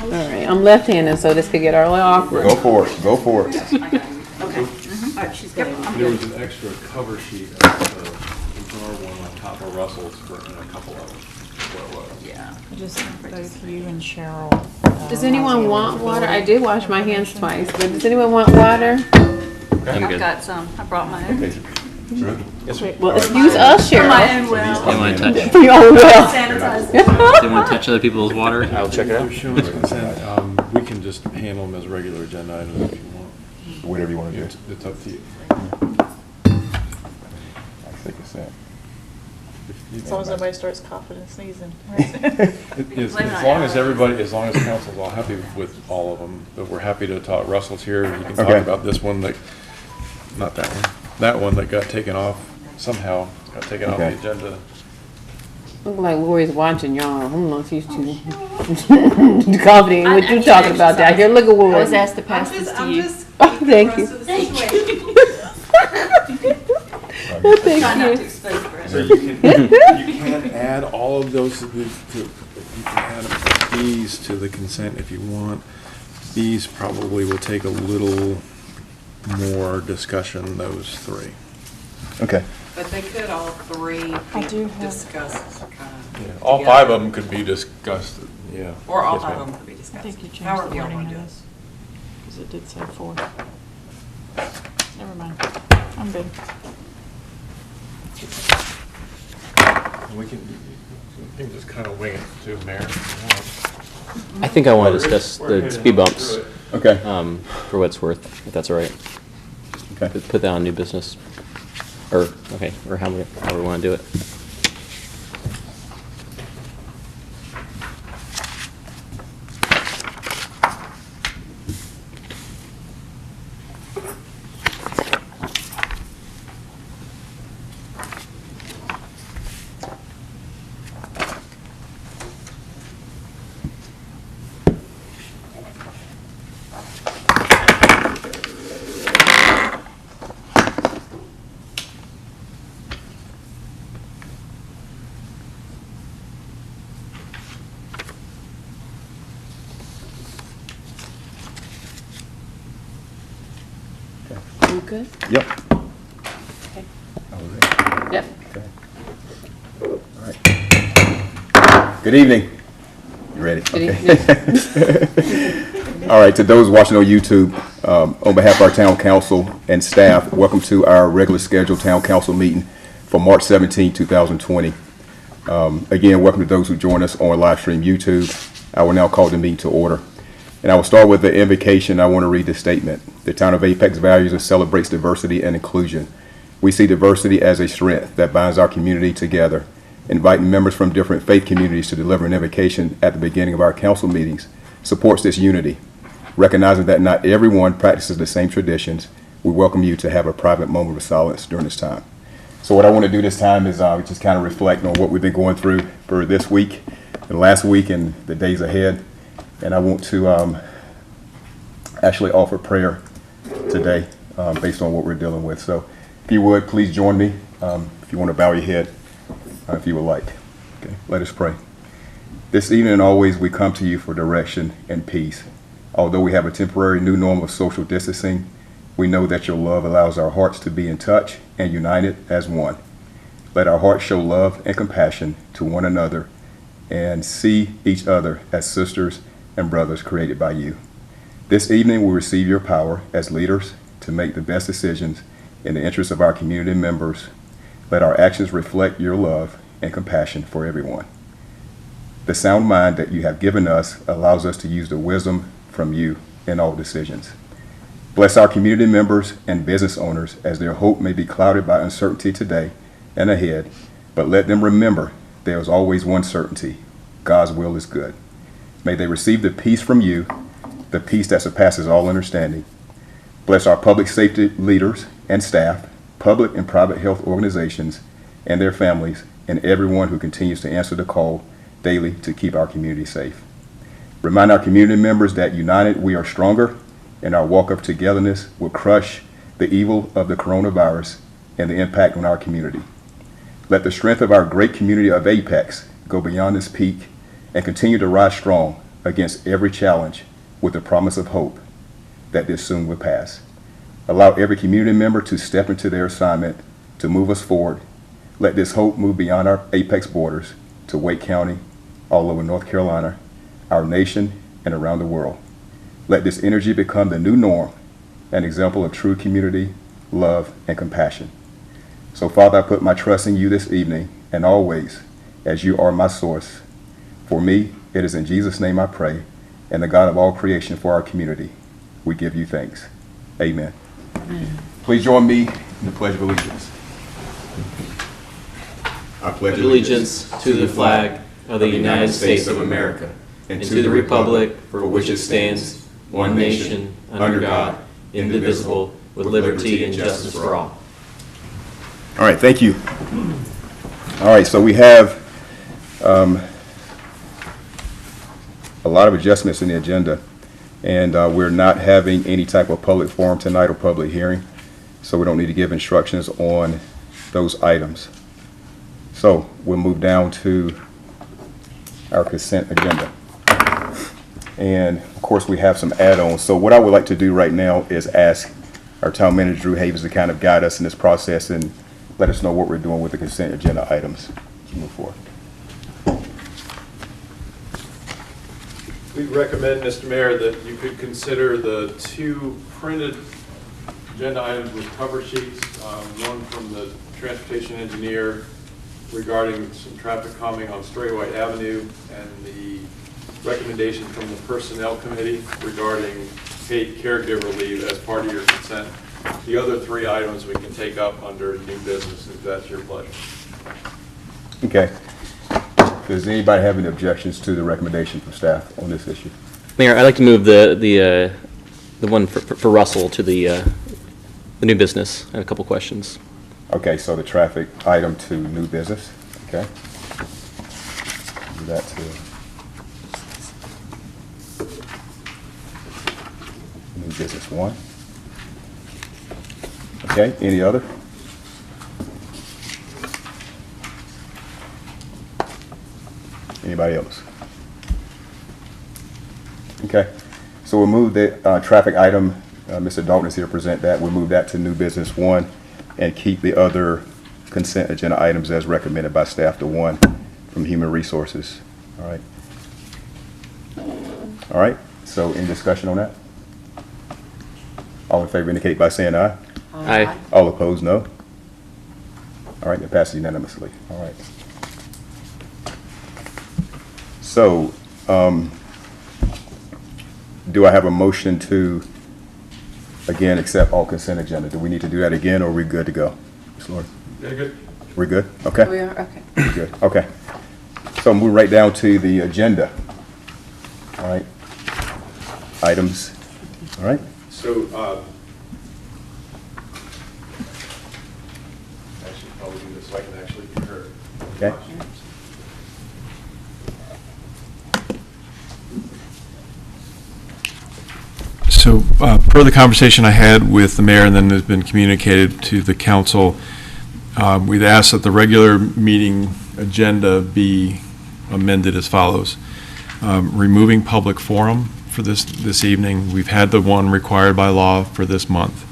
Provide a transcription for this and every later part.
motion? All right, I'm left-handed, so this could get a little awkward. Go for it, go for it. Okay. All right, she's got it. I'm There good. was an extra cover sheet of the drawer one on top of Russell's for a couple of them. Yeah. I just think both you and Cheryl. Does anyone want water? I did wash my hands twice, but does anyone want water? I'm I've good. got some. I brought my own. Well, excuse us, My Cheryl. own well. They want to touch. Oh, well. Sanitized. They want to touch other people's water. I'll check it out. They're showing consent. We can just handle them as regular agenda items if you want. Whatever you want to do. It's up to you. I think it's that. As long as nobody starts coughing and sneezing. As long as everybody, as long as council's all happy with all of them, but we're happy to talk. Russell's here. You can talk Okay. about this one that, not that one, that one that got taken off, somehow got taken off the Okay. agenda. Look like Lori's watching y'all. I don't know if she's too confident in what you're talking about down here. Look at I was Lori. asked to pass this to you. Oh, thank you. Oh, Try not Thank to you. expose So Chris. you can add all of those, you can add these to the consent if you want. These probably will take a little more discussion, those three. Okay. But they could all three I do be have- discussed kind of. All five of them could be discussed, yeah. Or all Yes, five ma'am. of them could be I discussed. think you changed the However y'all wording want of to do it. this, because it did say 4. Never mind, I'm good. We can just kind of wing it too, Mayor. I think I want to discuss the speed bumps, Okay. for what it's worth, if that's all right. Okay. Put that on new business. Or, okay, or how we want to do it. You good? Yep. Okay. All right. Yep. Okay. All right. Good evening. You ready? Good Okay. All right, to those watching on YouTube, on behalf of our town council and staff, welcome to our regular scheduled town council meeting for March 17, 2020. Again, welcome to those who join us on live stream YouTube. I will now call the meeting to order. And I will start with the invocation. I want to read the statement. The town of Apex values and celebrates diversity and inclusion. We see diversity as a strength that binds our community together. Inviting members from different faith communities to deliver an invocation at the beginning of our council meetings supports this unity. Recognizing that not everyone practices the same traditions, we welcome you to have a private moment of silence during this time. So what I want to do this time is just kind of reflect on what we've been going through for this week, and last week, and the days ahead. And I want to actually offer prayer today based on what we're dealing with. So if you would, please join me. If you want to bow your head, if you would like. Okay, let us pray. This evening and always we come to you for direction and peace. Although we have a temporary new norm of social distancing, we know that your love allows our hearts to be in touch and united as one. Let our hearts show love and compassion to one another and see each other as sisters and brothers created by you. This evening we receive your power as leaders to make the best decisions in the interest of our community members. Let our actions reflect your love and compassion for everyone. The sound mind that you have given us allows us to use the wisdom from you in all decisions. Bless our community members and business owners as their hope may be clouded by uncertainty today and ahead, but let them remember there is always one certainty: God's will is good. May they receive the peace from you, the peace that surpasses all understanding. Bless our public safety leaders and staff, public and private health organizations and their families, and everyone who continues to answer the call daily to keep our community safe. Remind our community members that united we are stronger, and our walk of togetherness will crush the evil of the coronavirus and the impact on our community. Let the strength of our great community of Apex go beyond this peak and continue to rise strong against every challenge with the promise of hope that this soon will pass. Allow every community member to step into their assignment to move us forward. Let this hope move beyond our apex borders to Wake County, all over North Carolina, our nation, and around the world. Let this energy become the new norm, an example of true community, love, and compassion. So, Father, I put my trust in you this evening and always, as you are my source. For me, it is in Jesus' name I pray, and the God of all creation for our community. We give you thanks. Amen. Please join me in the Pledge of Allegiance. I pledge Allegiance to the flag of the United States of America and to the republic for which it stands, one nation, under God, indivisible, with liberty and justice for all. All right, thank you. All right, so we have a lot of adjustments in the agenda, and we're not having any type of public forum tonight or public hearing, so we don't need to give instructions on those items. So we'll move down to our consent agenda. And of course, we have some add-ons. So what I would like to do right now is ask our town manager, Drew Havens, to kind of guide us in this process and let us know what we're doing with the consent agenda items. Let's move forward. We recommend, Mr. Mayor, that you could consider the two printed agenda items with cover sheets, one from the transportation engineer regarding some traffic calming on Straywhite Avenue, and the recommendation from the Personnel Committee regarding paid caregiver leave as part of your consent. The other three items we can take up under new business if that's your pleasure. Okay. Does anybody have any objections to the recommendation from staff on this issue? Mayor, I'd like to move the one for Russell to the new business. I have a couple questions. Okay, so the traffic item to new business, okay? Do that to new business 1. Okay, any other? Anybody else? Okay, so we'll move the traffic item, Mr. Dalton is here to present that. We'll move that to new business 1 and keep the other consent agenda items as recommended by staff to 1 from Human Resources. All right. All right, so any discussion on that? All in favor indicate by saying aye. Aye. All opposed, no. All right, that passes unanimously. All right. So, do I have a motion to, again, accept all consent agenda? Do we need to do that again, or are we good to go? Ms. Lord? Yeah, good. We're good? Okay. We are, okay. We're good, okay. So move right down to the agenda. All right. Items, all right? So, I should probably do this so I can actually be heard. Okay. So, per the conversation I had with the mayor and then has been communicated to the council, we'd asked that the regular meeting agenda be amended as follows. Removing public forum for this evening. We've had the one required by law for this month.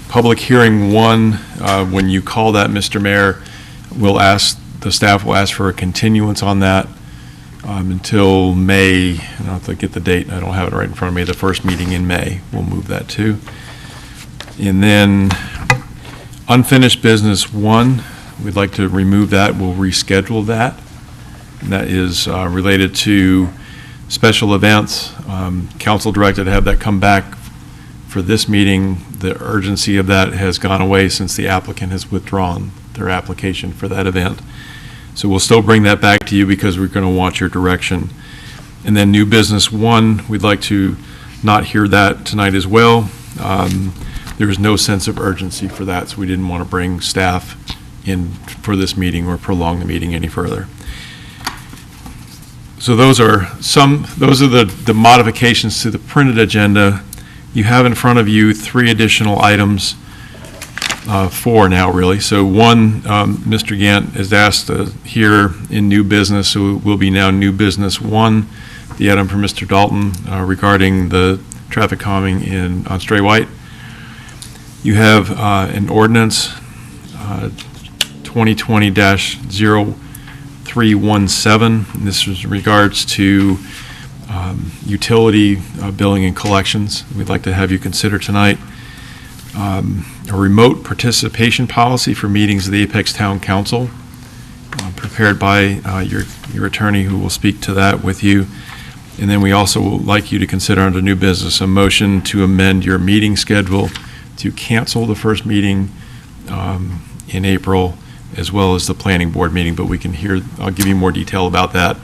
Public hearing 1, when you call that, Mr. Mayor, the staff will ask for a continuance on that until May. I don't have to get the date. I don't have it right in front of me. The first meeting in May. We'll move that to. And then unfinished business 1, we'd like to remove that. We'll reschedule that. And that is related to special events. Council directed to have that come back for this meeting. The urgency of that has gone away since the applicant has withdrawn their application for that event. So we'll still bring that back to you because we're going to want your direction. And then new business 1, we'd like to not hear that tonight as well. There is no sense of urgency for that, so we didn't want to bring staff in for this meeting or prolong the meeting any further. So those are the modifications to the printed agenda. You have in front of you 3 additional items. four now, really. So one, Mr. Gant has asked here in new business, so will be now new business one, the item for Mr. Dalton regarding the traffic calming on Stray White. You have an ordinance 2020-0317. This is in regards to utility billing and collections. We'd like to have you consider tonight a remote participation policy for meetings of the Apex Town Council, prepared by your attorney, who will speak to that with you. And then we also would like you to consider under new business a motion to amend your meeting schedule to cancel the first meeting in April, as well as the planning board meeting, but I'll give you more detail about that.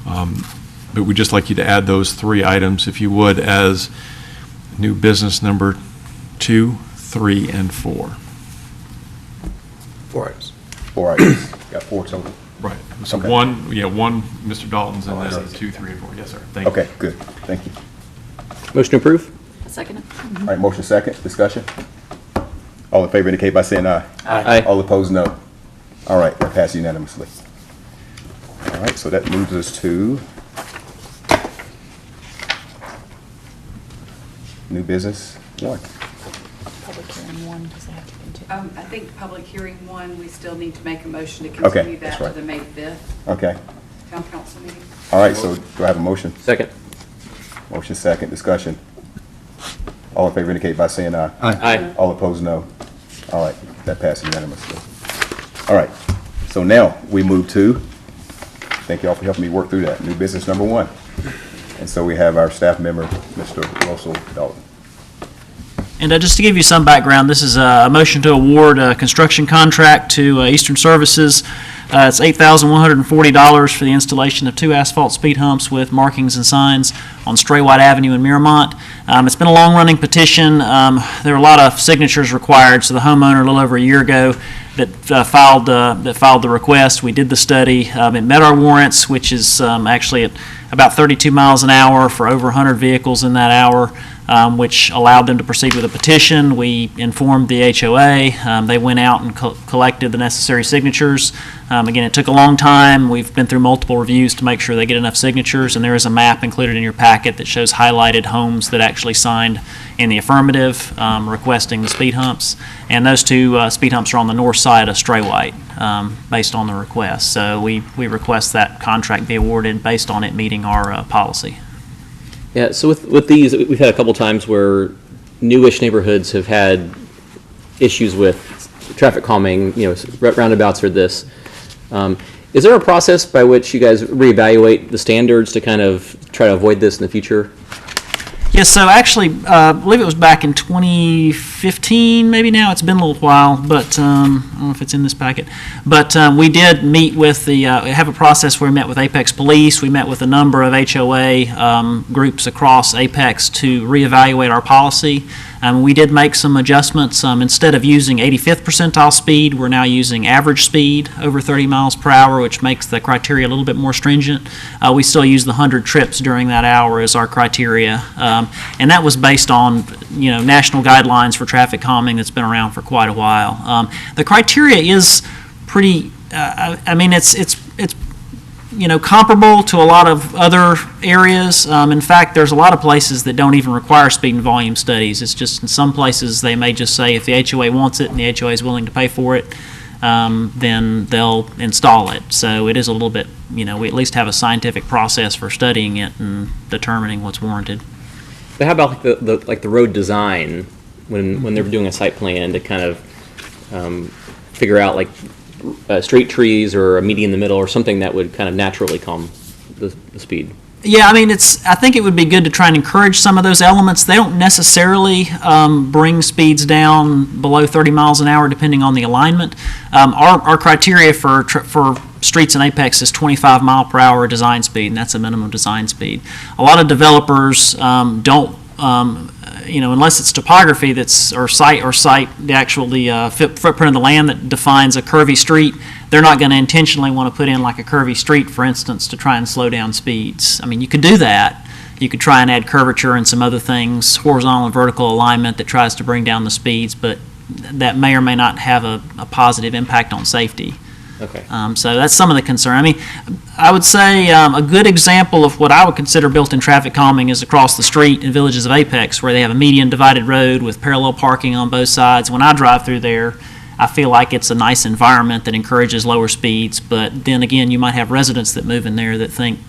But we'd just like you to add those three items, if you would, as new business number 2, 3, and 4. 4 items. 4 items. Got 4 total. Right. So Okay. one, Mr. Dalton's, and then 2, 3, and 4. Yes, sir. Thank you. Okay, good. Thank you. Motion to approve? Second it. All right, motion second, discussion. All in favor indicate by saying aye. Aye. All opposed, no. All right, that passed unanimously. All right, so that moves us to new business 1. Public hearing 1, does it have to continue? I think public hearing 1, we still need to make a motion to Okay, continue that that's to right. the May 5th Okay. town council meeting. All right, so do I have a motion? Second. Motion second, discussion. All in favor indicate by saying aye. Aye. All opposed, no. All right, that passes unanimously. All right, so now we move to, thank you all for helping me work through that, new business number 1. And so we have our staff member, Mr. Russell Dalton. And just to give you some background, this is a motion to award a construction contract to Eastern Services. It's $8,140 for the installation of 2 asphalt speed humps with markings and signs on Stray White Avenue in Miramont. It's been a long-running petition. There are a lot of signatures required, so the homeowner a little over a year ago that filed the request. We did the study. It met our warrants, which is actually at about 32 miles an hour for over 100 vehicles in that hour, which allowed them to proceed with a petition. We informed the HOA. They went out and collected the necessary signatures. Again, it took a long time. We've been through multiple reviews to make sure they get enough signatures, and there is a map included in your packet that shows highlighted homes that actually signed in the affirmative requesting the speed humps. And those 2 speed humps are on the north side of Stray White based on the request. So we request that contract be awarded based on it meeting our policy. Yeah, so with these, we've had a couple times where newish neighborhoods have had issues with traffic calming, roundabouts or this. Is there a process by which you guys reevaluate the standards to kind of try to avoid this in the future? Yes, so actually, I believe it was back in 2015, maybe now. It's been a little while, but I don't know if it's in this packet. But we did meet with we have a process where we met with Apex Police. We met with a number of HOA groups across Apex to reevaluate our policy. We did make some adjustments. Instead of using 85th percentile speed, we're now using average speed over 30 miles per hour, which makes the criteria a little bit more stringent. We still use the 100 trips during that hour as our criteria. And that was based on, national guidelines for traffic calming that's been around for quite a while. The criteria is pretty, it's comparable to a lot of other areas. In fact, there's a lot of places that don't even require speed and volume studies. It's just in some places they may just say if the HOA wants it and the HOA is willing to pay for it, then they'll install it. So it is a little bit, we at least have a scientific process for studying it and determining what's warranted. But how about the road design when they're doing a site plan to kind of figure out straight trees or a median in the middle or something that would kind of naturally calm the speed? Yeah, I think it would be good to try and encourage some of those elements. They don't necessarily bring speeds down below 30 miles an hour depending on the alignment. Our criteria for streets in Apex is 25 mile per hour design speed, and that's a minimum design speed. A lot of developers don't, unless it's topography or site the actual footprint of the land that defines a curvy street, they're not going to intentionally want to put in like a curvy street, for instance, to try and slow down speeds. You could do that. You could try and add curvature and some other things, horizontal and vertical alignment that tries to bring down the speeds, but that may or may not have a positive impact on safety. Okay. So that's some of the concern. I mean, I would say a good example of what I would consider built-in traffic calming is across the street in Villages of Apex, where they have a median divided road with parallel parking on both sides. When I drive through there, I feel like it's a nice environment that encourages lower speeds, but then again, you might have residents that move in there that think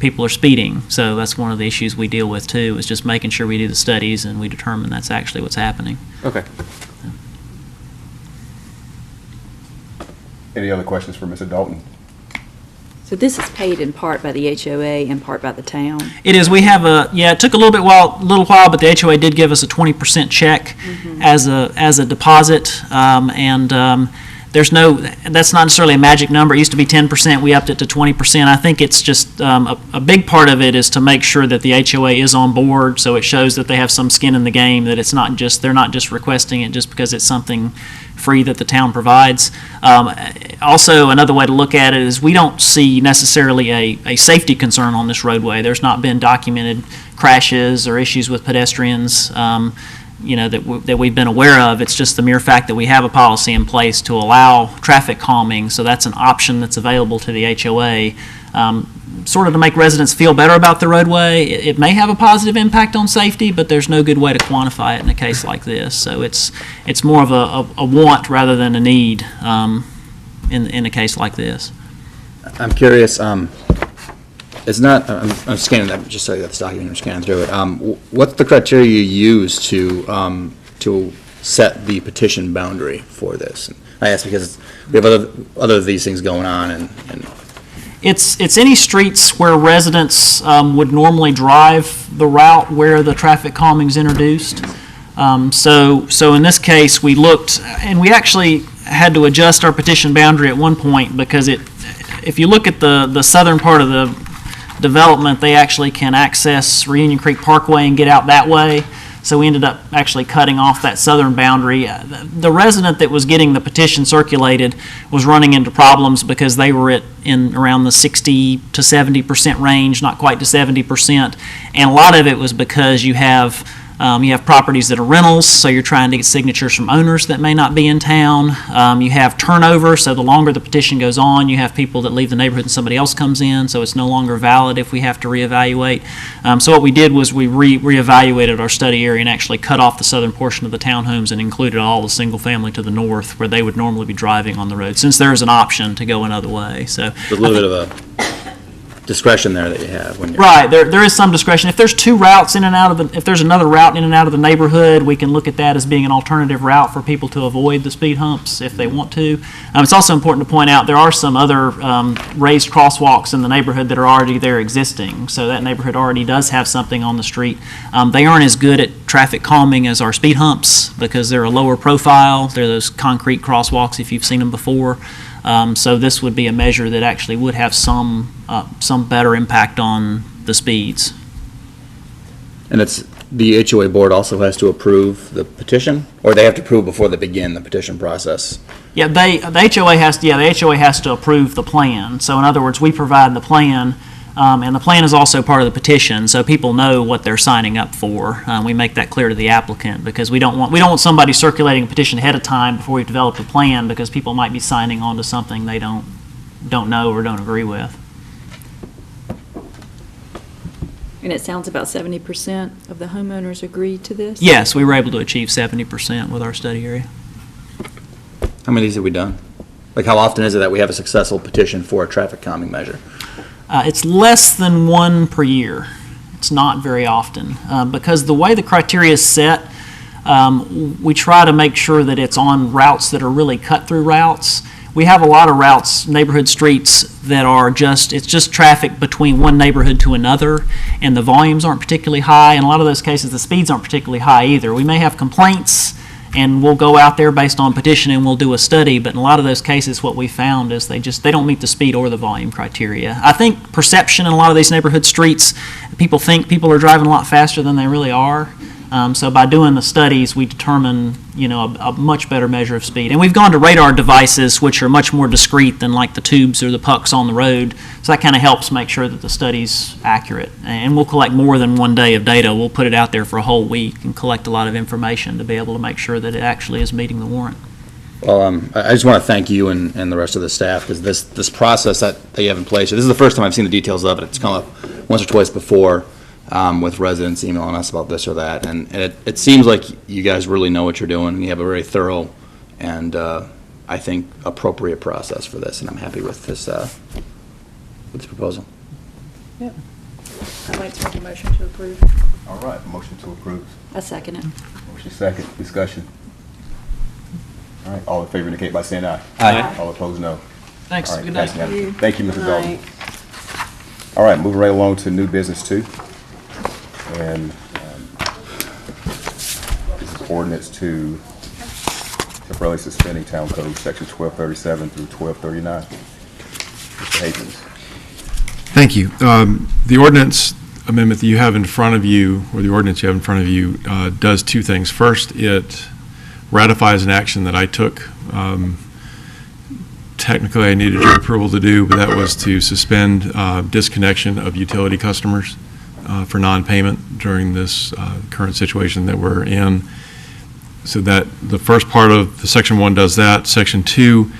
people are speeding. So that's one of the issues we deal with too, is just making sure we do the studies and we determine that's actually what's happening. Okay. Any other questions for Mr. Dalton? So this is paid in part by the HOA, in part by the town? It is. We have it took a little while, but the HOA did give us a 20% check as a deposit, that's not necessarily a magic number. It used to be 10%. We upped it to 20%. I think it's just a big part of it is to make sure that the HOA is on board, so it shows that they have some skin in the game, that they're not just requesting it just because it's something free that the town provides. Also, another way to look at it is we don't see necessarily a safety concern on this roadway. There's not been documented crashes or issues with pedestrians that we've been aware of. It's just the mere fact that we have a policy in place to allow traffic calming, so that's an option that's available to the HOA, sort of to make residents feel better about the roadway. It may have a positive impact on safety, but there's no good way to quantify it in a case like this. So it's more of a want rather than a need in a case like this. I'm curious. It's not. I'm scanning that just so I got this document. I'm scanning through it. What's the criteria you use to set the petition boundary for this? I ask because we have other of these things going on, and It's any streets where residents would normally drive the route where the traffic calming is introduced. So in this case, we looked, and we actually had to adjust our petition boundary at one point because if you look at the southern part of the development, they actually can access Reunion Creek Parkway and get out that way. So we ended up actually cutting off that southern boundary. The resident that was getting the petition circulated was running into problems because they were in around the 60 to 70% range, not quite to 70%. And a lot of it was because you have properties that are rentals, so you're trying to get signatures from owners that may not be in town. You have turnover, so the longer the petition goes on, you have people that leave the neighborhood and somebody else comes in, so it's no longer valid if we have to reevaluate. So what we did was we reevaluated our study area and actually cut off the southern portion of the townhomes and included all the single family to the north where they would normally be driving on the road, since there is an option to go another way. So there's a little bit of a discretion there that you have when you're right. There is some discretion. If there's two routes in and out of if there's another route in and out of the neighborhood, we can look at that as being an alternative route for people to avoid the speed humps if they want to. It's also important to point out there are some other raised crosswalks in the neighborhood that are already there existing. So that neighborhood already does have something on the street. They aren't as good at traffic calming as our speed humps because they're a lower profile. They're those concrete crosswalks if you've seen them before. So this would be a measure that actually would have some better impact on the speeds. And it's the HOA board also has to approve the petition, or they have to approve before they begin the petition process? Yeah, the HOA has to approve the plan. So in other words, we provide the plan, and the plan is also part of the petition, so people know what they're signing up for. We make that clear to the applicant because we don't want somebody circulating a petition ahead of time before we've developed a plan, because people might be signing on to something they don't know or don't agree with. And it sounds about 70% of the homeowners agree to this? Yes, we were able to achieve 70% with our study area. How many of these have we done? Like, how often is it that we have a successful petition for a traffic calming measure? It's less than one per year. It's not very often because the way the criteria is set, we try to make sure that it's on routes that are really cut-through routes. We have a lot of routes, neighborhood streets, that are it's just traffic between one neighborhood to another, and the volumes aren't particularly high. In a lot of those cases, the speeds aren't particularly high either. We may have complaints, and we'll go out there based on petition and we'll do a study, but in a lot of those cases what we found is they don't meet the speed or the volume criteria. I think perception in a lot of these neighborhood streets, people think people are driving a lot faster than they really are. So by doing the studies, we determine, a much better measure of speed. And we've gone to radar devices, which are much more discreet than like the tubes or the pucks on the road. So that kind of helps make sure that the study's accurate. And we'll collect more than 1 day of data. We'll put it out there for a whole week and collect a lot of information to be able to make sure that it actually is meeting the warrant. Well, I just want to thank you and the rest of the staff, because this process that you have in place, this is the first time I've seen the details of it. It's come up once or twice before with residents emailing us about this or that, and it seems like you guys really know what you're doing, and you have a very thorough and I think appropriate process for this, and I'm happy with this proposal. Yep. I'd like to make a motion to approve. All right, motion to approve. I second it. Motion second, discussion. All right, all in favor indicate by saying aye. Aye. All opposed, no. Thanks. All right, Good night. thanks, ma'am. Thank you, Mrs. Good Dalton. night. All right, moving right along to new business 2. And this is ordinance to temporarily suspending Town Code Section 1237 through 1239. Mr. Havens. Thank you. The ordinance amendment that you have in front of you, or the ordinance you have in front of you, does 2 things. First, it ratifies an action that I took. Technically, I needed your approval to do, but that was to suspend disconnection of utility customers for non-payment during this current situation that we're in. So that the first part of the Section 1 does that. Section 2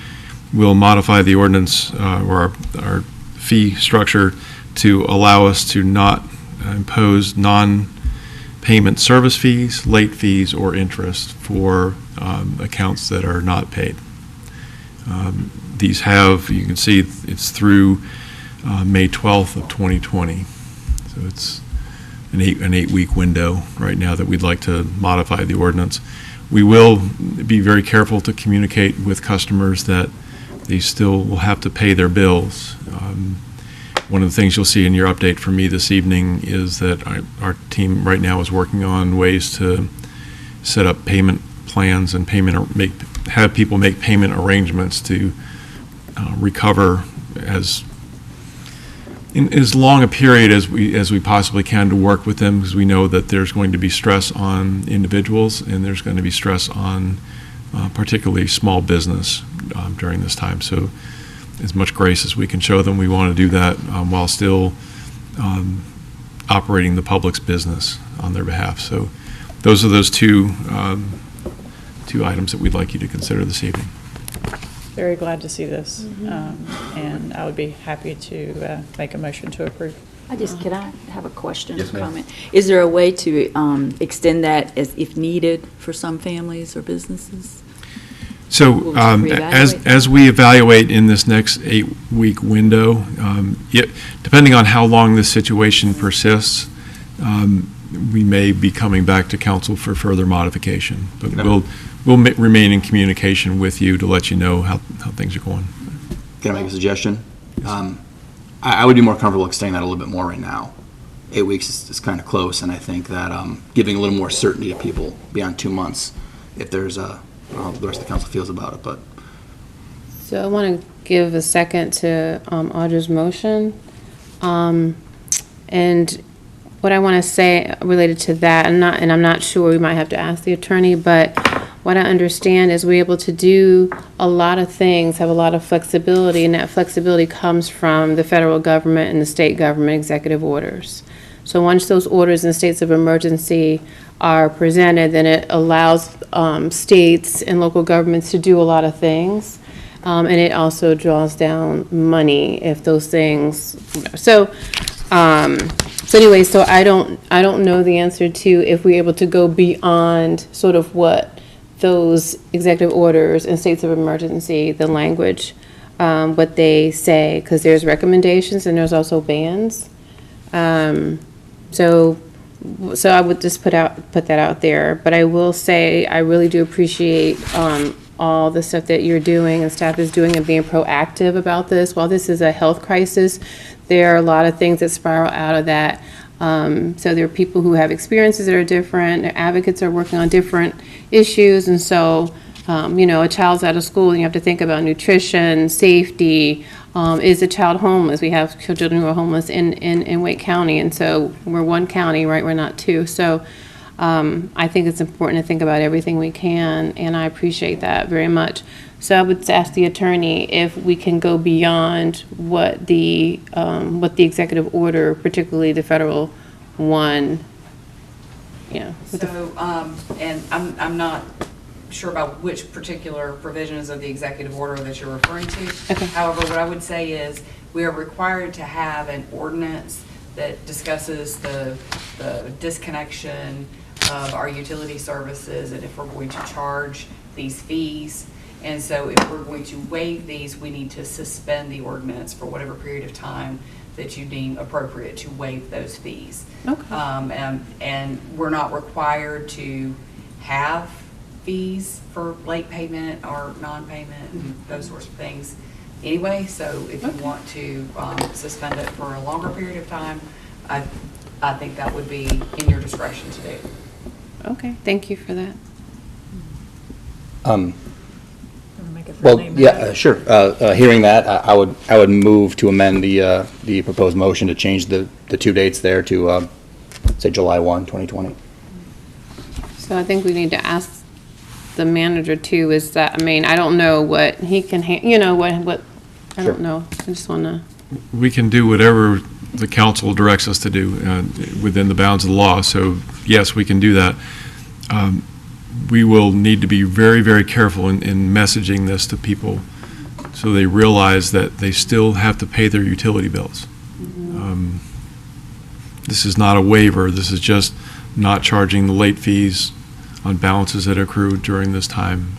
will modify the ordinance or our fee structure to allow us to not impose non-payment service fees, late fees, or interest for accounts that are not paid. These have, you can see it's through May 12th of 2020. So it's an 8-week window right now that we'd like to modify the ordinance. We will be very careful to communicate with customers that they still will have to pay their bills. One of the things you'll see in your update from me this evening is that our team right now is working on ways to set up payment plans and have people make payment arrangements to recover in as long a period as we possibly can to work with them, because we know that there's going to be stress on individuals and there's going to be stress on particularly small business during this time. So as much grace as we can show them, we want to do that while still operating the public's business on their behalf. So those are those two items that we'd like you to consider this evening. Very glad to see this, and I would be happy to make a motion to approve. Can I have a question Yes, or ma'am. comment? Is there a way to extend that if needed for some families or businesses? So We'll reevaluate as we evaluate in this next 8-week window, depending on how long this situation persists, we may be coming back to council for further modification. But we'll remain in communication with you to let you know how things are going. Can I make a suggestion? I would be more comfortable extending that a little bit more right now. 8 weeks is kind of close, and I think that giving a little more certainty to people beyond 2 months, if there's I don't know how the rest of the council feels about it, but So I want to give a second to Audra's motion. And what I want to say related to that, and I'm not sure, we might have to ask the attorney, but what I understand is we're able to do a lot of things, have a lot of flexibility, and that flexibility comes from the federal government and the state government executive orders. So once those orders in states of emergency are presented, then it allows states and local governments to do a lot of things. And it also draws down money if those things, so anyway, so I don't know the answer to if we're able to go beyond sort of what those executive orders and states of emergency, the language, what they say, because there's recommendations and there's also bans. So I would just put that out there. But I will say I really do appreciate all the stuff that you're doing and staff is doing and being proactive about this. While this is a health crisis, there are a lot of things that spiral out of that. So there are people who have experiences that are different. Their advocates are working on different issues. And so, a child's out of school and you have to think about nutrition, safety. Is a child homeless? We have children who are homeless in Wake County. And so we're one county, right? We're not two. So I think it's important to think about everything we can, and I appreciate that very much. So I would ask the attorney if we can go beyond what the executive order, particularly the federal one, So, and I'm not sure about which particular provisions of the executive order that you're referring to. Okay. However, what I would say is, we are required to have an ordinance that discusses the disconnection of our utility services and if we're going to charge these fees. And so if we're going to waive these, we need to suspend the ordinance for whatever period of time that you deem appropriate to waive those fees. Okay. And we're not required to have fees for late payment or non-payment and those sorts of things anyway. So if you want to suspend it for a longer period of time, I think that would be in your discretion to do. Okay, thank you for that. Well, yeah, sure. Hearing that, I would move to amend the proposed motion to change the 2 dates there to, say, July 1, 2020. So I think we need to ask the manager too, is that, I mean, I don't know what he can, what, I Sure. don't know. I just want to, We can do whatever the council directs us to do within the bounds of the law, so yes, we can do that. We will need to be very, very careful in messaging this to people so they realize that they still have to pay their utility bills. This is not a waiver, this is just not charging the late fees on balances that accrued during this time,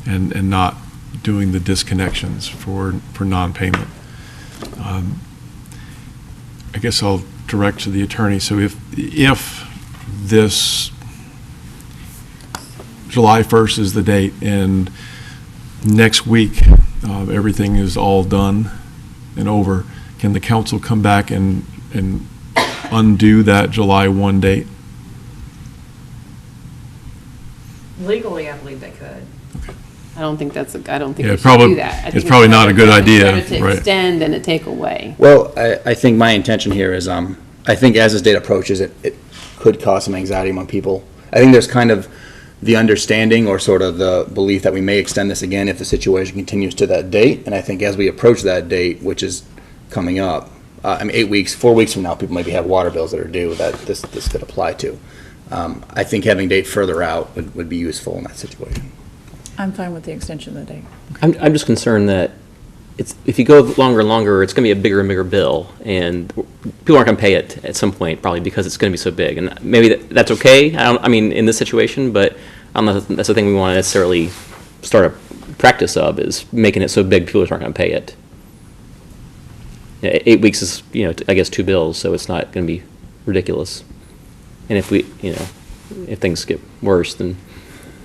and not doing the disconnections for non-payment. I guess I'll direct to the attorney. So if this July 1st is the date and next week everything is all done and over, can the council come back and undo that July 1 date? Legally, I believe they could. I don't think that's, I don't think Yeah, we should probably- do that. I think it's probably not a good better idea, to right. extend than to take away. Well, I think my intention here is, I think as this date approaches, it could cause some anxiety among people. I think there's kind of the understanding or sort of the belief that we may extend this again if the situation continues to that date. And I think as we approach that date, which is coming up, 8 weeks, 4 weeks from now, people maybe have water bills that are due that this could apply to. I think having date further out would be useful in that situation. I'm fine with the extension of the date. I'm just concerned that if you go longer and longer, it's going to be a bigger and bigger bill, and people aren't going to pay it at some point, probably because it's going to be so big. And maybe that's okay, I mean, in this situation, but I don't know if that's the thing we want to necessarily start a practice of, is making it so big people aren't going to pay it. 8 weeks is, I guess 2 bills, so it's not going to be ridiculous. And if we, if things get worse, then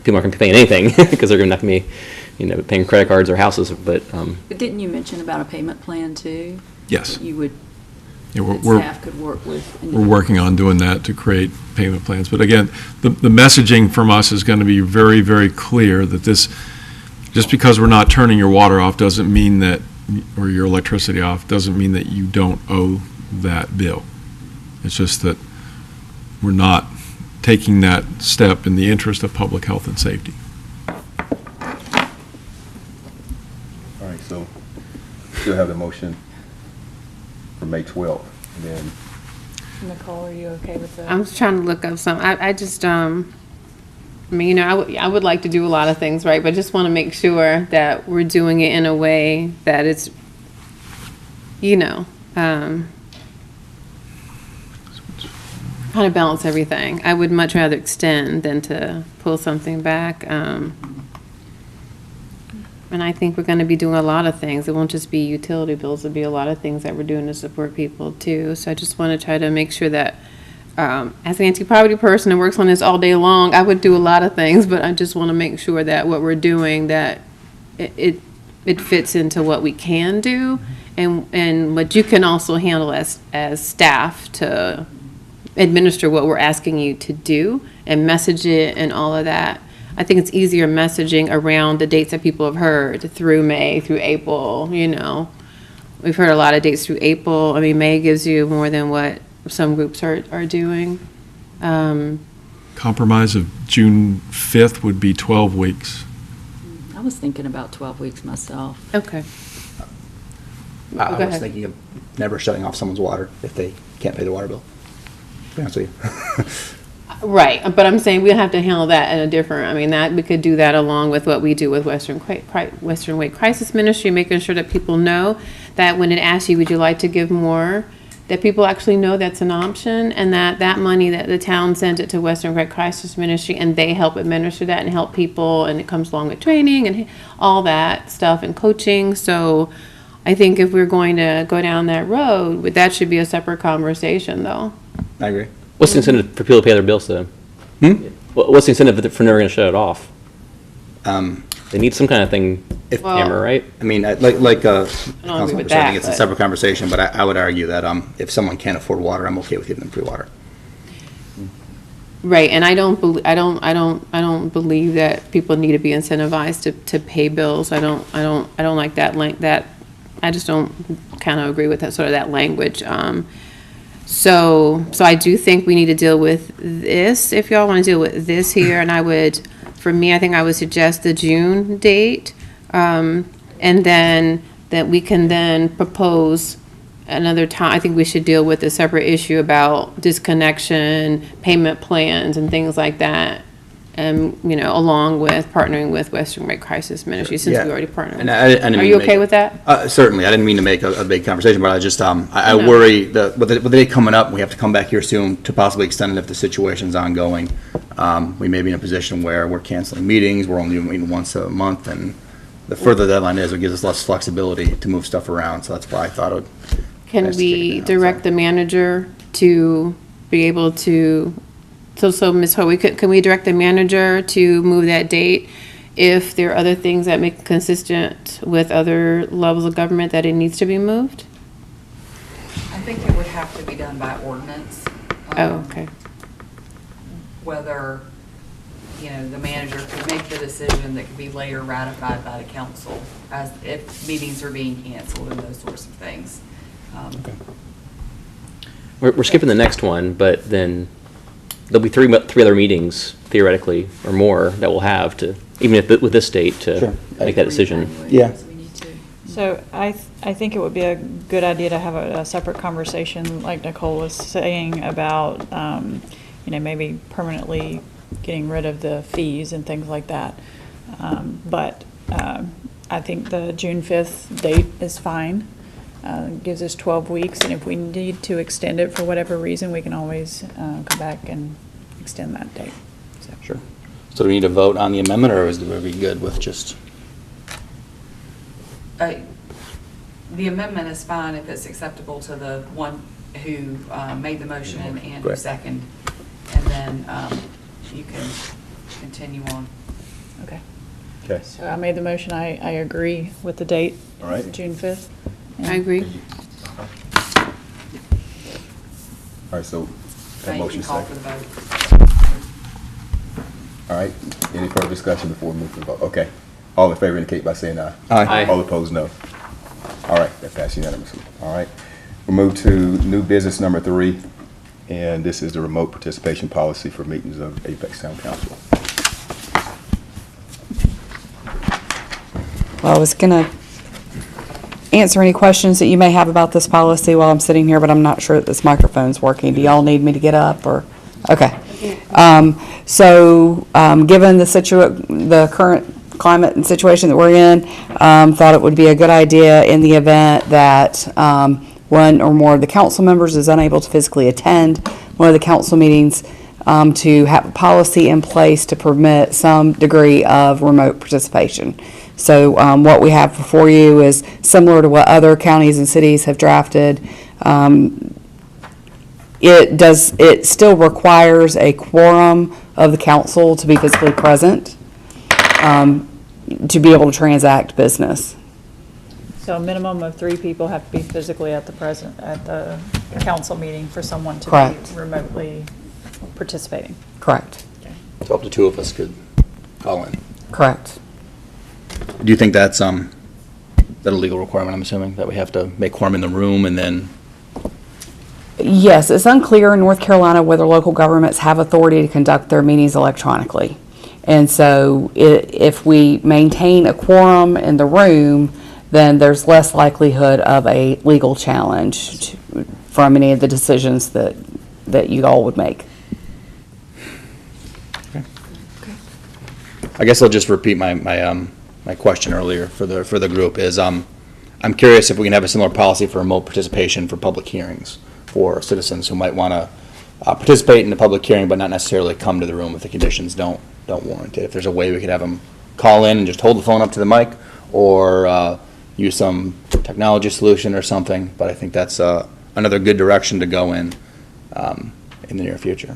people aren't going to be paying anything because they're not going to be, paying credit cards or houses. But But didn't you mention about a payment plan too? Yes. That you would, Yeah, that staff could work with? We're working on doing that to create payment plans. But again, the messaging from us is going to be very, very clear that this, just because we're not turning your water off doesn't mean that, or your electricity off, doesn't mean that you don't owe that bill. It's just that we're not taking that step in the interest of public health and safety. All right, so still have the motion for May 12th, and then Nicole, are you okay with that? I'm just trying to look up some, I just, I mean, I would like to do a lot of things, right? But I just want to make sure that we're doing it in a way that it's, kind of balance everything. I would much rather extend than to pull something back. And I think we're going to be doing a lot of things. It won't just be utility bills. It'll be a lot of things that we're doing to support people too. So I just want to try to make sure that, as an anti-poverty person who works on this all day long, I would do a lot of things, but I just want to make sure that what we're doing, that it fits into what we can do and what you can also handle as staff to administer what we're asking you to do and message it and all of that. I think it's easier messaging around the dates that people have heard through May, through April, We've heard a lot of dates through April. I mean, May gives you more than what some groups are doing. compromise of June 5th would be 12 weeks. I was thinking about 12 weeks myself. Okay. I Go was ahead. thinking of never shutting off someone's water if they can't pay the water bill. To be honest with you. Right, but I'm saying we'll have to handle that in a different, I mean, that, we could do that along with what we do with Western Wake Crisis Ministry, making sure that people know that when it asks you, would you like to give more, that people actually know that's an option, and that that money that the town sent it to Western Wake Crisis Ministry, and they help administer that and help people, and it comes along with training and all that stuff and coaching. So I think if we're going to go down that road, that should be a separate conversation, though. I agree. What's the incentive for people to pay their bills then? What's the incentive for never going to shut it off? They need some kind of thing, hammer, right? I mean, like agree Councilmember with said, I that, think it's a but- separate conversation, but I would argue that if someone can't afford water, I'm okay with giving them free water. Right, and I don't believe that people need to be incentivized to pay bills. I don't like that I just don't kind of agree with that sort of that language. So I do think we need to deal with this, if y'all want to deal with this here, and for me, I think I would suggest the June date, and then that we can then propose another time. I think we should deal with a separate issue about disconnection, payment plans, and things like that, along with partnering with Western Wake Crisis Ministry, since Yeah. we already partnered. And I didn't Are mean you to okay make- with that? Certainly, I didn't mean to make a big conversation, but I just, I No. worry that with the day coming up, we have to come back here soon to possibly extend it if the situation's ongoing. We may be in a position where we're canceling meetings, we're only meeting once a month, and the further the deadline is, it gives us less flexibility to move stuff around, so that's why I thought it would. Can Best to keep we it down, direct so. the manager to be able to, so Ms. Hoey, can we direct the manager to move that date if there are other things that make it consistent with other levels of government that it needs to be moved? I think it would have to be done by ordinance. Oh, okay. Whether, the manager could make the decision that could be later ratified by the council as if meetings are being canceled and those sorts of things. We're skipping the next one, but then there'll be three other meetings, theoretically, or more, that we'll have to, even if with this date, to Sure. make that decision. Yeah. We need to. So I think it would be a good idea to have a separate conversation, like Nicole was saying, about, maybe permanently getting rid of the fees and things like that. But I think the June 5th date is fine. Gives us 12 weeks, and if we need to extend it for whatever reason, we can always come back and extend that date. So. Sure. So do we need to vote on the amendment, or is we good with just? The amendment is fine if it's acceptable to the one who made the motion and who Great. seconded. And then you can continue on. Okay. Okay. So I made the motion. I agree with the date. All right. June 5th. I agree. All right, so that Now you motion can call for second. the vote. All right, any further discussion before we move to the vote? Okay, all in favor indicate by saying aye. Aye. All opposed, no. All right, that passed unanimously. All right, we'll move to new business number 3, and this is the remote participation policy for meetings of Apex Town Council. Well, I was going to answer any questions that you may have about this policy while I'm sitting here, but I'm not sure that this microphone's working. Do y'all need me to get up or? Okay. Given the current climate and situation that we're in, thought it would be a good idea in the event that one or more of the council members is unable to physically attend one of the council meetings, to have a policy in place to permit some degree of remote participation. So what we have before you is similar to what other counties and cities have drafted. It still requires a quorum of the council to be physically present to be able to transact business. So a minimum of 3 people have to be physically at the council meeting for someone to Correct. be remotely participating. Correct. So up to 2 of us could call in. Correct. Do you think that's that a legal requirement, I'm assuming, that we have to make quorum in the room and then? Yes, it's unclear in North Carolina whether local governments have authority to conduct their meetings electronically. And so if we maintain a quorum in the room, then there's less likelihood of a legal challenge from any of the decisions that you all would make. I guess I'll just repeat my question earlier for the group is, I'm curious if we can have a similar policy for remote participation for public hearings for citizens who might want to participate in the public hearing but not necessarily come to the room if the conditions don't warrant it. If there's a way we could have them call in and just hold the phone up to the mic, or use some technology solution or something, but I think that's another good direction to go in the near future.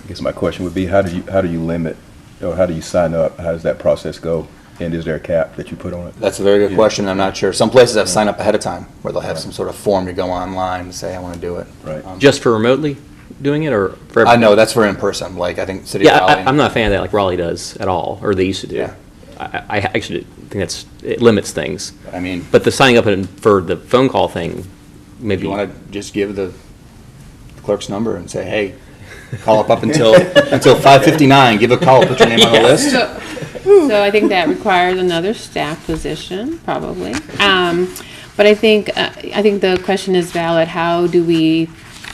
I guess my question would be, how do you limit, or how do you sign up? How does that process go? And is there a cap that you put on it? That's a very good question. I'm not sure. Some places have signed up ahead of time where they'll have some sort of form to go online and say, I want to do it. Right. Just for remotely doing it, or for I know that's for in person. Like I think City of Yeah, Raleigh. I'm not a fan of that like Raleigh does at all, or they used to do. Yeah. I actually think it limits things. I mean, But the signing up for the phone call thing, if maybe. you want to just give the clerk's number and say, hey, call up until 5:59. Give a call. Put your name on the list. So I think that requires another staff position, probably. But I think the question is valid. How do we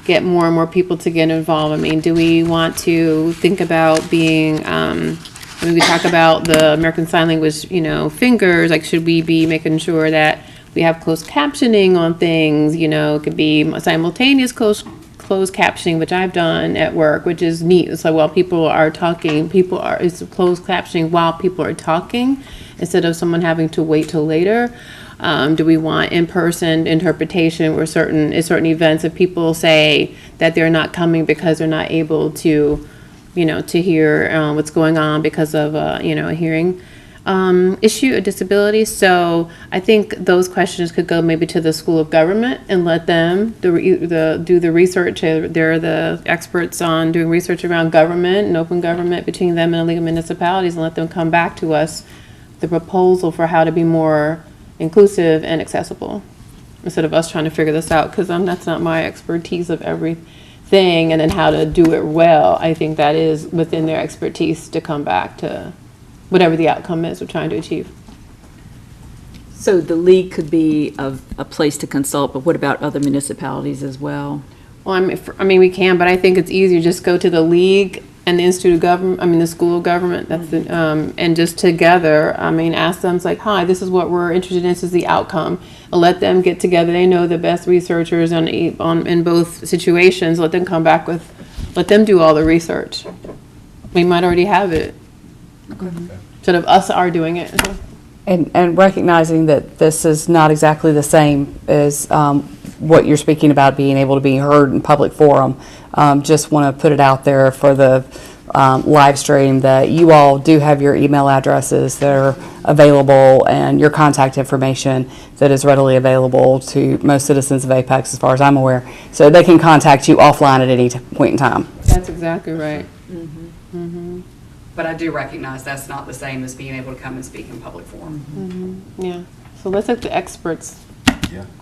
get more and more people to get involved? I mean, do we want to think about being, we talk about the American Sign Language, fingers, like should we be making sure that we have closed captioning on things, it could be simultaneous closed captioning, which I've done at work, which is neat. So while people are talking, it's closed captioning while people are talking, instead of someone having to wait till later. Do we want in-person interpretation where certain events, if people say that they're not coming because they're not able to, to hear what's going on because of a hearing issue, a disability. So I think those questions could go maybe to the School of Government and let them do the research. They're the experts on doing research around government and open government between them and the League of Municipalities, and let them come back to us the proposal for how to be more inclusive and accessible, instead of us trying to figure this out, because that's not my expertise of everything, and then how to do it well. I think that is within their expertise to come back to whatever the outcome is we're trying to achieve. So the league could be a place to consult, but what about other municipalities as well? Well, we can, but I think it's easier just go to the league and the Institute of Government, the School of Government, that's the, and just together, ask them, it's like, hi, this is what we're interested in, this is the outcome. And let them get together, they know the best researchers in both situations, let them come back let them do all the research. We might already have it. Instead of us are doing it. And recognizing that this is not exactly the same as what you're speaking about, being able to be heard in public forum. Just want to put it out there for the live stream that you all do have your email addresses that are available and your contact information that is readily available to most citizens of Apex, as far as I'm aware. So they can contact you offline at any point in time. That's exactly right. But I do recognize that's not the same as being able to come and speak in public forum. Yeah. So let's let the experts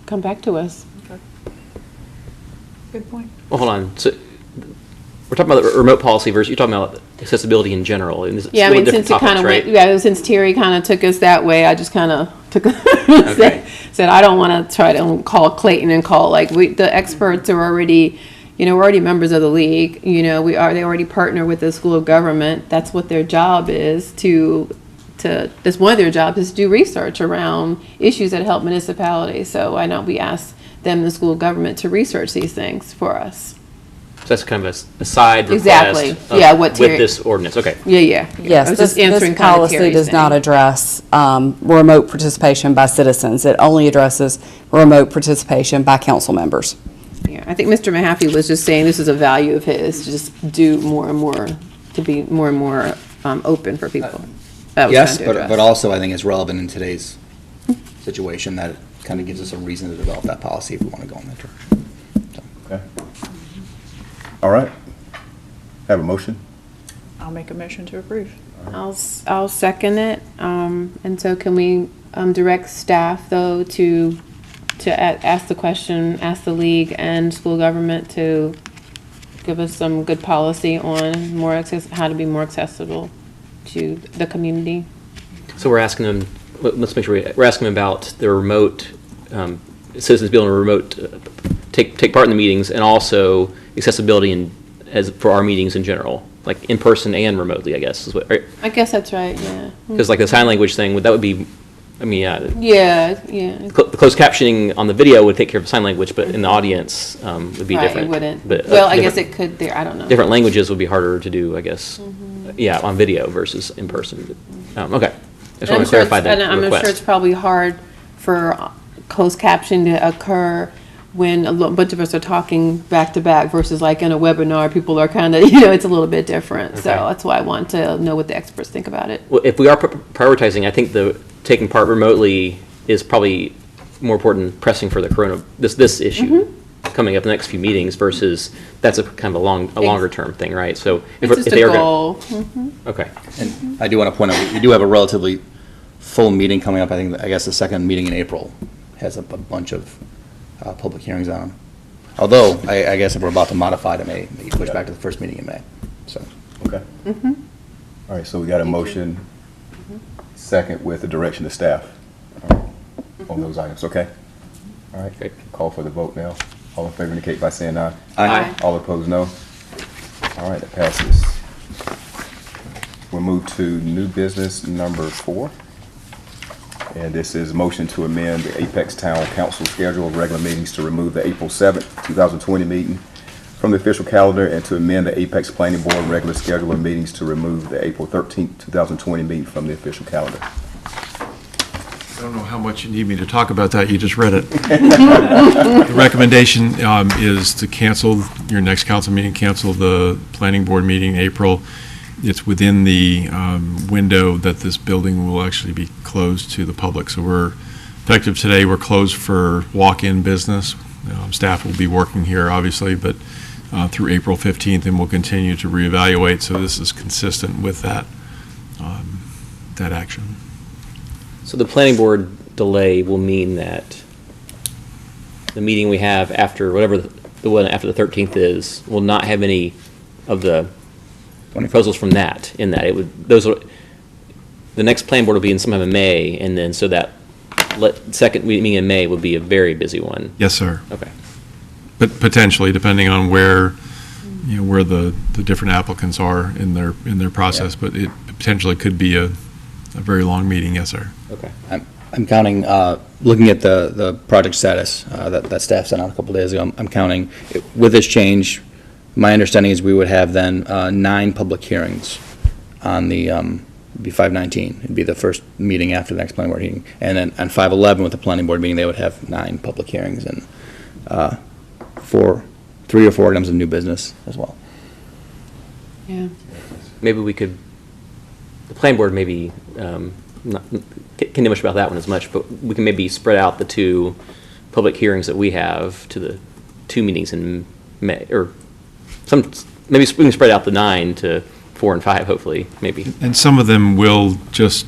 come back to us. Good point. Well, hold on. So we're talking about the remote policy versus you're talking about accessibility in general. And it's Yeah, a little since different it kind topics, of right? since Terry kind of took us that way, I just kind of took Okay. said I don't want to try to call Clayton and call the experts are already, we're already members of the league. They already partner with the School of Government. That's what their job is that's one of their jobs is to do research around issues that help municipalities. So why not we ask them, the School of Government, to research these things for us? So that's kind of a side request. Exactly. With this ordinance. Okay. Yeah. Yes, I was this just answering kind of policy Terry's does not thing. address remote participation by citizens. It only addresses remote participation by council members. Yeah, I think Mr. Mahaffey was just saying this is a value of his, to just do more and more, to be more and more open for people. That was Yes, trying to address. but also I think it's relevant in today's situation that it kind of gives us a reason to develop that policy if we want to go in that direction. Okay. All right. Have a motion? I'll make a motion to approve. I'll second it. And so can we direct staff, though, to to ask the question, ask the league and school government to give us some good policy on how to be more accessible to the community. So we're asking them, let's make sure we're asking them about the remote, citizens being able to remote, take part in the meetings, and also accessibility for our meetings in general, like in person and remotely, I guess, is what, right? I guess that's right, yeah. Because like the sign language thing, that would be, I mean, Yeah. the closed captioning on the video would take care of the sign language, but in the audience would be Right, different. it wouldn't. But, Well, I guess it could there, I don't know. different languages would be harder to do, I guess. Yeah, on video versus in person. Okay. I just want to clarify that And I'm sure it's request. probably hard for closed caption to occur when a bunch of us are talking back to back versus like in a webinar, people are kind of, it's a little bit different. So Okay. that's why I want to know what the experts think about it. Well, if we are prioritizing, I think the taking part remotely is probably more important, pressing for the this issue coming up in the next few meetings versus that's a kind of a longer term thing, right? So It's just they a are gonna- goal. Okay. And I do want to point out, we do have a relatively full meeting coming up. I guess the second meeting in April has a bunch of public hearings on them. Although, I guess if we're about to modify it, it may be pushed back to the first meeting in May, so. Okay. All right, so we got a motion, second with the direction to staff on those items, okay? All right, Great. call for the vote now. All in favor indicate by saying aye. Aye. All opposed, no. All right, it passes. We'll move to new business number 4. And this is motion to amend the Apex Town Council schedule of regular meetings to remove the April 7th, 2020 meeting from the official calendar and to amend the Apex Planning Board regular schedule of meetings to remove the April 13th, 2020 meeting from the official calendar. I don't know how much you need me to talk about that, you just read it. The recommendation is to cancel your next council meeting, cancel the planning board meeting in April. It's within the window that this building will actually be closed to the public. So we're, effective today, we're closed for walk-in business. Staff will be working here, obviously, but through April 15th, and we'll continue to reevaluate. So this is consistent with that, that action. So the planning board delay will mean that the meeting we have after whatever the one after the 13th is will not have any of the proposals from that in that. It would the next planning board will be in sometime in May, and then so that second meeting in May would be a very busy one. Yes, sir. Okay. But potentially, depending on where, where the different applicants are in their process, but it potentially could be a very long meeting, yes, sir. Okay. I'm counting, looking at the project status that staff sent out a couple days ago, I'm counting, with this change, my understanding is we would have then 9 public hearings on the, it'd be 5/19. It'd be the first meeting after the next planning board meeting. And then on 5/11 with the planning board meeting, they would have 9 public hearings and 3 or 4 items of new business as well. Yeah. Maybe we could, the planning board maybe, can't do much about that one as much, but we can maybe spread out the 2 public hearings that we have to the 2 meetings in May, or maybe we can spread out the 9 to 4 and 5, hopefully, maybe. And some of them will just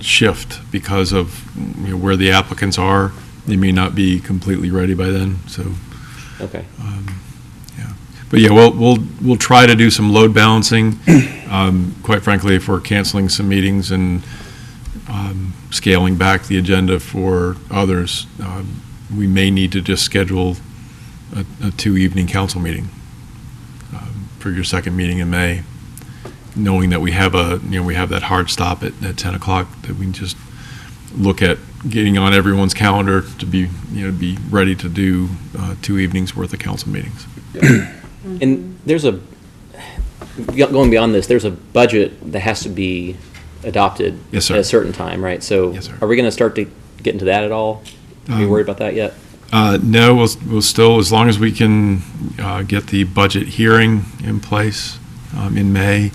shift because of where the applicants are. They may not be completely ready by then, so. Okay. Yeah, but yeah, we'll try to do some load balancing. Quite frankly, if we're canceling some meetings and scaling back the agenda for others, we may need to just schedule a 2-evening council meeting for your second meeting in May, knowing that we have that hard stop at 10 o'clock, that we can just look at getting on everyone's calendar to be ready to do 2 evenings worth of council meetings. And there's going beyond this, there's a budget that has to be adopted Yes, sir. at a certain time, right? So Yes, sir. are we going to start to get into that at all? Are you worried about that yet? No, we'll still, as long as we can get the budget hearing in place in May,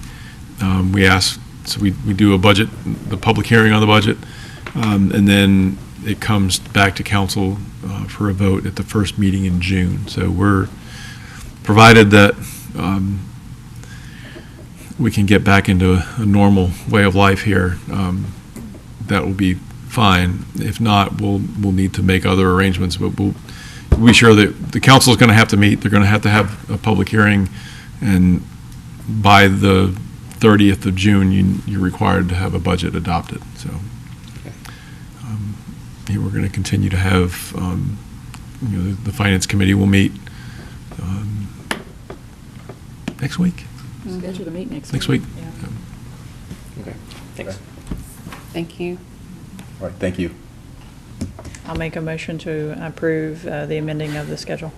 we do the public hearing on the budget, and then it comes back to council for a vote at the first meeting in June. So we're, provided that we can get back into a normal way of life here, that will be fine. If not, we'll need to make other arrangements, but we'll be sure that the council's going to have to meet. They're going to have a public hearing, and by the 30th of June, you're required to have a budget adopted. So here we're going to continue to have, the Finance Committee will meet next week. Scheduled to meet next week. Next week. Yeah. Okay, thanks. Thank you. All right, thank you. I'll make a motion to approve the amending of the schedule.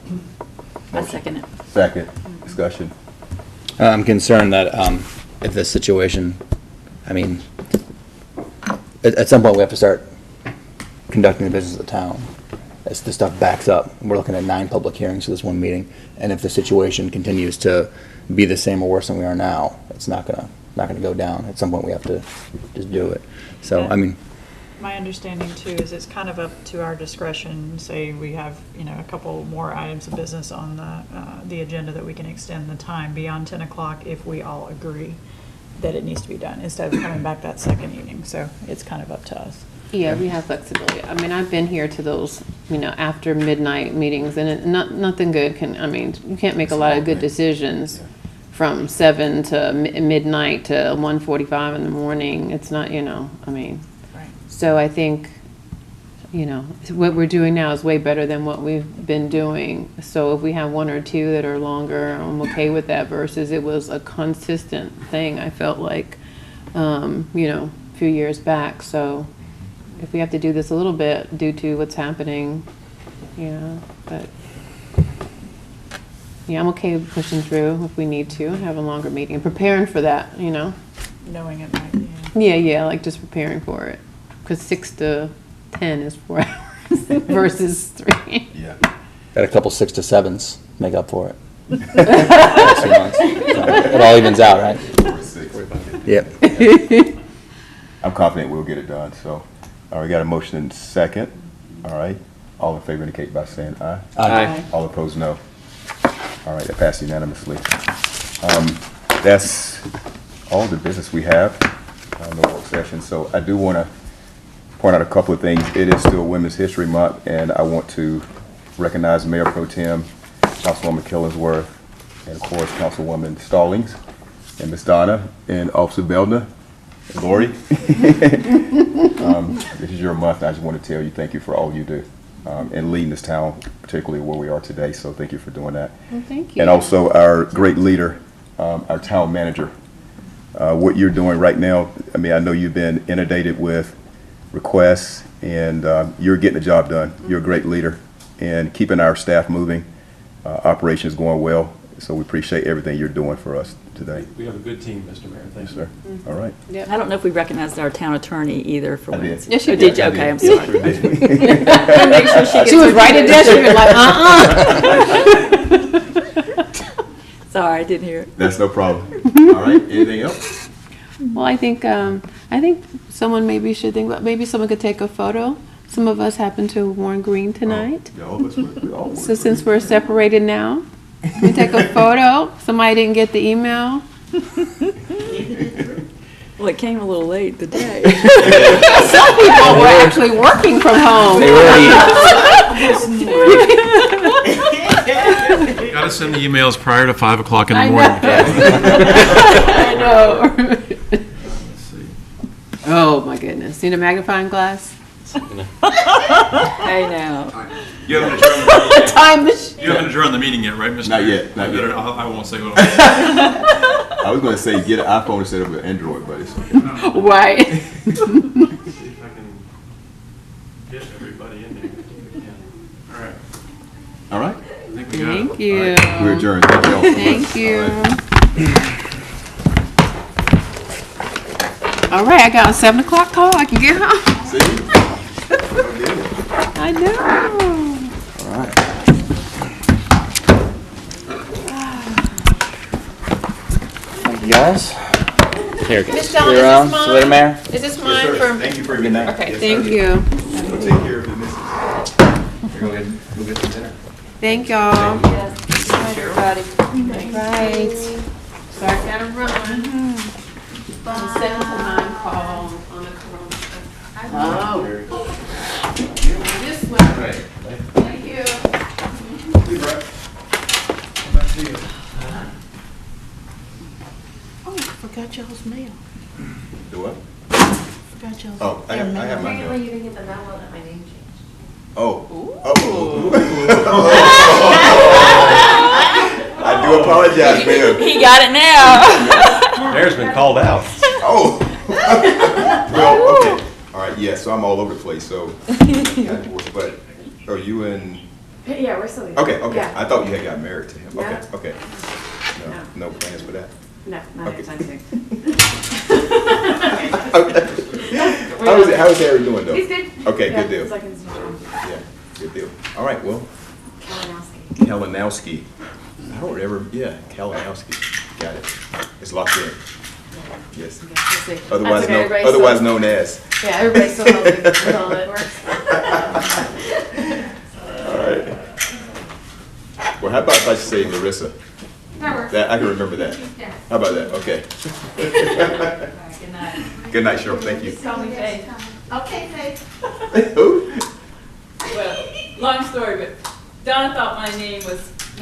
I second it. Second, discussion. I'm concerned that if this situation, I mean, at some point we have to start conducting the business of the town. As this stuff backs up, we're looking at 9 public hearings for this one meeting, and if the situation continues to be the same or worse than we are now, it's not gonna go down. At some point, we have to just do it. So, I mean, My understanding too is it's kind of up to our discretion. Say we have, a couple more items of business on the agenda that we can extend the time beyond 10 o'clock if we all agree that it needs to be done, instead of coming back that second evening. So it's kind of up to us. Yeah, we have flexibility. I mean, I've been here to those, after midnight meetings, and nothing good you can't make a lot of good decisions from 7 to midnight to 1:45 in the morning. It's not, Right. So I think, what we're doing now is way better than what we've been doing. So if we have 1 or 2 that are longer, I'm okay with that, versus it was a consistent thing, I felt like, a few years back. So if we have to do this a little bit due to what's happening, but yeah, I'm okay with pushing through if we need to, have a longer meeting, and preparing for that, Knowing it might, Yeah, like just preparing for it. Because 6 to 10 is 4 hours versus 3. Yeah. got a couple 6 to 7s, make up for it. Last few months. So, it all evens out, right? 46. Yep. I'm confident we'll get it done, so. All right, got a motion and second. All right, all in favor indicate by saying aye. Aye. All opposed, no. All right, that passed unanimously. That's all the business we have, no work session. So I do want to point out a couple of things. It is still Women's History Month, and I want to recognize Mayor Pro Tem, Councilwoman Killingsworth, and of course, Councilwoman Stallings, and Ms. Donna, and Officer Beldner, and Lori. This is your month, and I just want to tell you thank you for all you do, and leading this town, particularly where we are today, so thank you for doing that. Well, thank you. And also our great leader, our town manager. What you're doing right now, I know you've been inundated with requests, and you're getting the job done. You're a great leader, and keeping our staff moving, operations going well, so we appreciate everything you're doing for us today. We have a good team, Mr. Mayor. Thank you. Sir. All right. I don't know if we recognized our town attorney either for I did. Wednesday. Yes, you Oh, did. you? I Okay, I'm did. sorry. Yes, we did. Make sure she gets She was her right at ticket. that. She was like, Sorry, I didn't hear it. That's no problem. All right, anything else? Well, I think someone maybe should think about, maybe someone could take a photo. Some of us happen to have worn green tonight. Yeah, all of us, we all work. So since we're separated now, we take a photo. Somebody didn't get the email. Well, it came a little late today. Some people were actually working from home. They were Got to send the emails prior to 5 o'clock in the I morning. know. I know. Oh, my goodness. Need a magnifying glass? Hey, now. You haven't adjourned the meeting yet. Time machine. You haven't adjourned the meeting yet, right, Mr. Not Mayor? yet, not yet. I won't say what I was going to say get an iPhone instead of an Android, but it's okay. Right. See if I can get everybody in there. if we can. All right. All right. I think we got it. Thank you. We're adjourned. Thank you all so much. Thank you. All right. All right, I got a 7 o'clock call. I can get home. See? I know. All right. Thank you, guys. Here it goes. Miss Dawn, See you around. See you later, Mayor. Is this mine for? Thank you for Good night. Okay, Yes, thank sir. you. We'll take care of the missus. Go get some dinner. Thank y'all. Everybody. Right. So I gotta run. The 7 to 9 call on the corona. Oh. Oh, I forgot y'all's mail. Do what? Forgot y'all's. Oh, I have my Apparently mail. you didn't get the memo that my name changed. Oh. Oh. I do apologize, ma'am. He got it now. Mayor's been called out. Oh. Well, okay. All right, yeah, so I'm all over the place, so. But are you in? Yeah, we're still together. Okay, okay. Yeah. I thought you had got married to him. No. Okay, okay. No. No plans for that? No, not Okay. anytime soon. Okay. How is Harry doing, though? He's good. Okay, Yeah, good deal. he's like in his room. Yeah, good deal. All right, well, Kalinowski. Kalinowski. I don't ever, yeah, Kalinowski. Got it. It's locked in. Yes. Okay, we'll see. Otherwise, That's okay, everybody otherwise still- known as. Yeah, everybody still knows it until it works. All right. Well, how about if I say Larissa? That works. That, I can remember that. Yeah. How about that? Okay. Good night. Good night, Cheryl. Thank you. Call me Faith. Okay, Faith. Who? Well, long story, but Donna thought my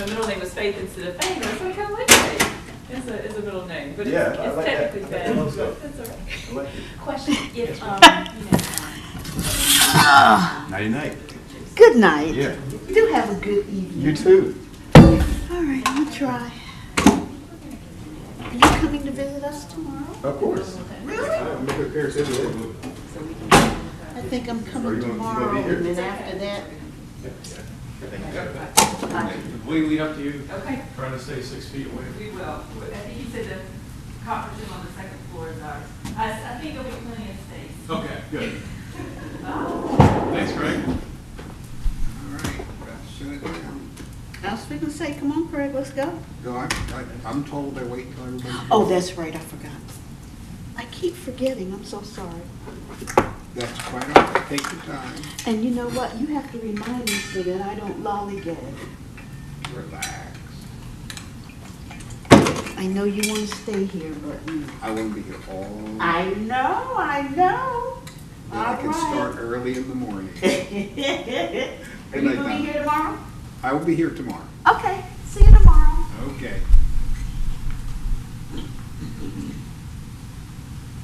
middle name was Faith instead of Faith. I was like, I like Faith. It's a middle name, but Yeah, I it's like that. technically Faith. I love that. That's all right. I like it. Question, if, Nighty night. Good night. Yeah. Do have a good evening. You too. All right, I'm gonna try. Are you coming to visit us tomorrow? Of course. Really? I'm making appearance every day. I think I'm Are coming you gonna tomorrow, be here? and then after that, Completely up to you. Okay, Trying to stay 6 feet away. we will. I think you said the conference room on the second floor is ours. I think there'll be plenty of space. Okay, good. Thanks, Greg. I was gonna say, come on, Craig, let's go. No, I'm told they wait till everybody. Oh, that's right, I forgot. I keep forgetting, I'm so sorry. That's quite all right. Take your time. And you know what, you have to remind me so that I don't lollygag. Relax. I know you wanna stay here, but I want to be here all. I know. Then I can start early in the morning. Are you gonna be here tomorrow? I will be here tomorrow.